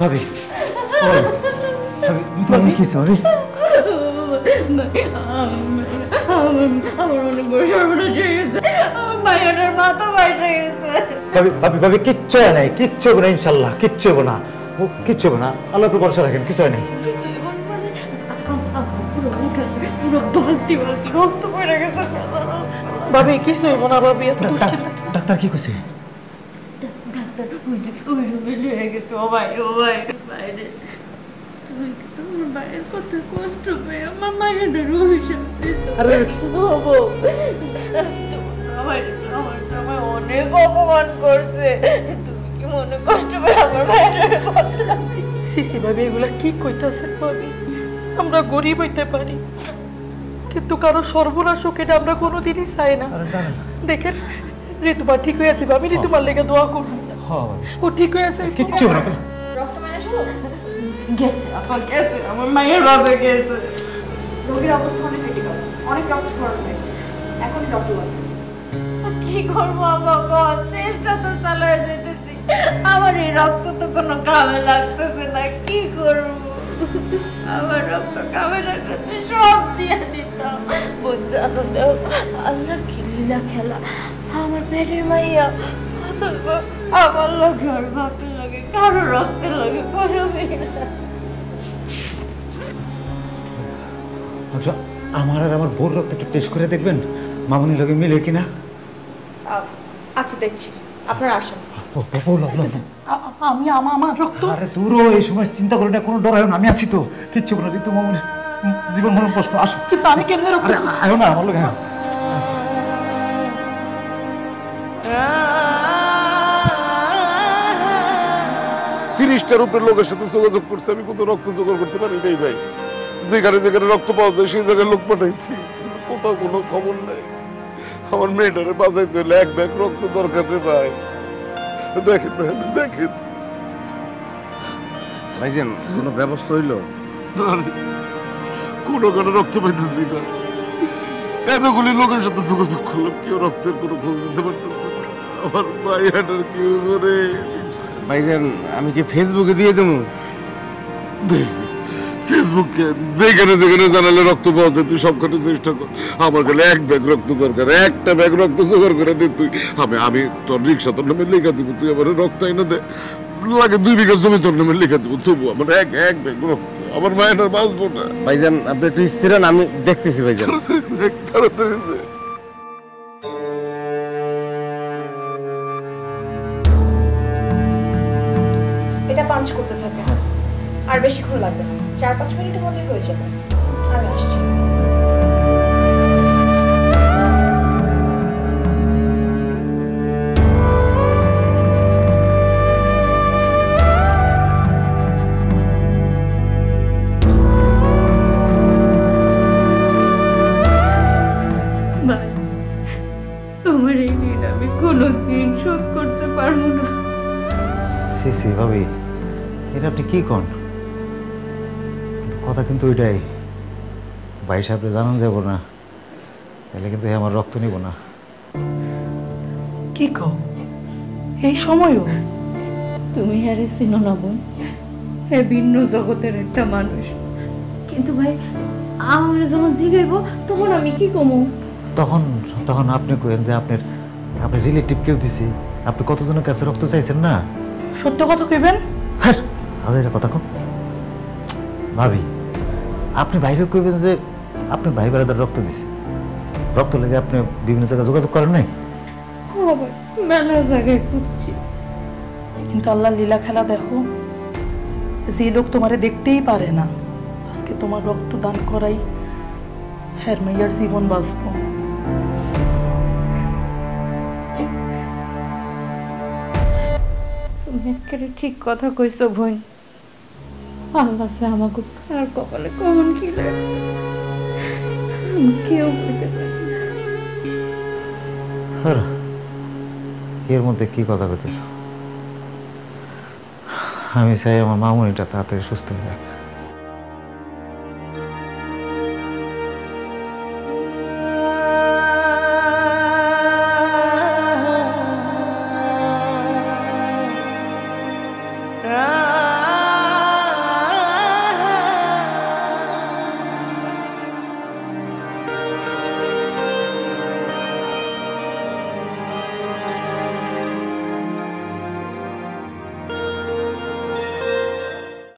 ভাবি ভাবি কি সরি আমার অনেক বড় সর্বনাশ হয়ে গেছে। আমার মায়ের মাথা বাইরে গেছে। ভাবি ভাবি ভাবি কিচ্ছু হয় নাই, কিচ্ছু হবে না ইনশাল্লাহ, কিচ্ছু হবে না, ও কিচ্ছু হবে না, আল্লাহর উপর ভরসা রাখেন, কিছু হয় নাই। রক্ত পড়ে গেছে ভাবি, কিছু হইব না ভাবি। ডাক্তার কি কইছে? ডাক্তার ওই রুমে লিয়ে গেছে। ও ভাই বাইরে তুমি তোমার মায়ের কত কষ্ট পেয়ে আমার মায়ের রুমে আরে আমার অনেক অপমান করছে। তুমি কি মনে কষ্ট পেয়ে আমার মায়ের কথা? সিসি ভাবি এগুলা কি কইতাছে ভাবি? আমরা গরিব হইতে পারি কিন্তু কারো সর্বনাশ হোক এটা আমরা কোনোদিনই চাই না। দেখেন ঋতুমা ঠিক হয়ে আছে ভাবি, ঋতুমার লেগে দোয়া করুন। ও ঠিক হয়ে আছে, কিচ্ছু হবে না। রক্ত ম্যানেজ হলো? গেছে আপা, গেছে আমার মায়ের বাবা গেছে। রোগীর অবস্থা অনেক ক্রিটিক্যাল, অনেক রক্ত খরচ হয়েছে, এখন ডক্টর লাগবে। কি করবো আপা, চেষ্টা তো চালিয়ে যেতেছি, আমার এই রক্ত তো কোনো কামে লাগতেছে না, কি করবো? আমার রক্ত কামে লাগতেছে সব দিয়ে দিতাম। বুঝানো দেও আল্লাহর কি লীলা খেলা, আমার পেটের মাইয়া অথচ আমার লগে আর বাপের লগে কারো রক্তের লগে কোনো মিল না। আচ্ছা আমার আর আমার বোর রক্ত একটু টেস্ট করে দেখবেন মামুনির লগে মিলে কিনা? আচ্ছা দেখছি, আপনারা আসেন। আমি আমার রক্ত। আরে দূরও এই সময় চিন্তা করি না, কোনো ডর হয় না, আমি আছি তো, কিচ্ছু না। ঋতু মামুনি জীবন মরণ প্রশ্ন, আসো। কিন্তু আমি কেমনে রক্ত? আয়ো না আমার লগে। 30টার উপরে লোকের সাথে যোগাযোগ করছে, আমি কোথাও রক্ত জোগাড় করতে পারি নাই ভাই। যেখানে যেখানে রক্ত পাওয়া যায় সেই জায়গায় লোক পাঠাইছি, কিন্তু কোথাও কোনো খবর নাই। আমার মেয়েটারে বাঁচাইতে হলে 1 ব্যাগ রক্ত দরকার রে ভাই। দেখেন ভাই, দেখেন ভাইজান কোনো ব্যবস্থা হইলো? কোনো রক্ত পাইতেছি না। এতগুলি লোকের সাথে যোগাযোগ করলাম, কেউ রক্তের কোনো খোঁজ দিতে পারতেছে না। আমার ভাইয়াটার কি হবে? ভাইজান আমি কি ফেসবুকে দিয়ে দেবো? ফেসবুকে যেখানে যেখানে জানালে রক্ত পাওয়া যায় তুই সবখানে চেষ্টা কর। আমার গেলে 1 ব্যাগ রক্ত দরকার, 1টা ব্যাগ রক্ত জোগাড় করে দে তুই। আমি তোর রিক্সা তোর নামে লেখা দিব, তুই আমার রক্ত এনে দে। লাগে 2 বিঘা জমি তোর নামে লেখা দিব, তবু আমার 1 ব্যাগ রক্ত। আমার মায়ের আর বাঁচবো না। ভাইজান আপনি একটু স্থির হন, আমি দেখতেছি ভাইজান। তাড়াতাড়ি দে। এটা পাঞ্চ করতে থাকে, আর বেশিক্ষণ লাগবে না, 4-5 মিনিটের মধ্যে হয়ে যাবে। আমি আসছি। তোমার এই ঋণ আমি কোনোদিন শোধ করতে পারবো না। সি ভাবি, এটা আপনি কি কন? কথা কিন্তু ওইটাই, ভাই সাহেবরে জানানো যাব না, তাহলে কিন্তু আমার রক্ত নিব না। কি কও এই সময়ও? তুমি আরে চিনো না বোন, এ ভিন্ন জগতের একটা মানুষ। কিন্তু ভাই আমার যখন জিগাইব তখন আমি কি কমু? তখন তখন আপনি কইেন যে আপনার রিলেটিভ কেউ দিছে, আপনি কতজনের কাছে রক্ত চাইছেন না? সত্য কথা কইবেন? হ্যাঁ হাজার কথা কম। ভাবি আপনি বাইরে কইবেন যে আপনি ভাই বেড়াদার রক্ত দিছে, রক্ত লেগে আপনি বিভিন্ন জায়গায় যোগাযোগ করেন নাই? মেলা জায়গায় খুঁজছি, কিন্তু আল্লাহ লীলা খেলা দেখো, যে লোক তোমারে দেখতেই পারে না আজকে তোমার রক্ত দান করাই হ্যার মাইয়ার জীবন বাঁচবো। তুমি একেবারে ঠিক কথা কইছো বোন। আল্লাহ সে আমাকে আর কপালে কমন কি লাগছে কেউ বলতে পারে না। এর মধ্যে কি কথা কইতেছ? আমি চাই আমার মামুনিটা তাড়াতাড়ি সুস্থ হয়ে যাক। Ah